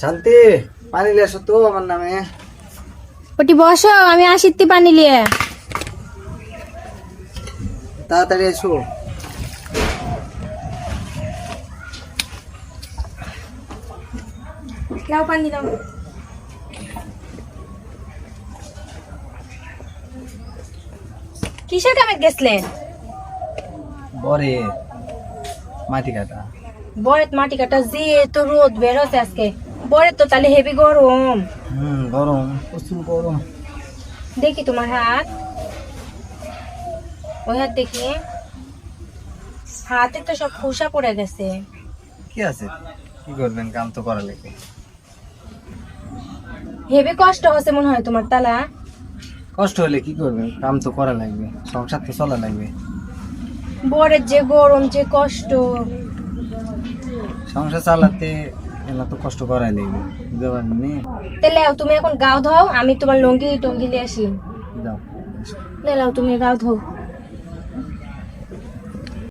শান্তি পানি নিয়ে আসো তো আমার নামে। ওটি বসো, আমি আসিতে পানি লিয়ে। তাড়াতাড়ি এসো। লাও পানি দাও। কিসের কামে গেছলেন? বরে মাটি কাটা। বরেত মাটি কাটা যে তো রোদ বেরোছে আজকে। বরেত তো তাহলে হেভি গরম। গরম, প্রচুর গরম। দেখি তোমার হাত, ওই হাত দেখি। হাতে তো সব খোসা পড়ে গেছে। কি আছে, কি করবেন, কাম তো করা লাগবে। হেভি কষ্ট হচ্ছে মনে হয় তোমার তালা। কষ্ট হলে কি করবেন, কাম তো করা লাগবে, সংসার তো চলা লাগবে। বরের যে গরম, যে কষ্ট। সংসার চালাতে এলা তো কষ্ট করাই লাগবে, বুঝতে পারেননি? তাহলে তুমি এখন গাও ধোও, আমি তোমার লঙ্গি টঙ্গি নিয়ে আসি। যাও। লাও তুমি গাও ধোও।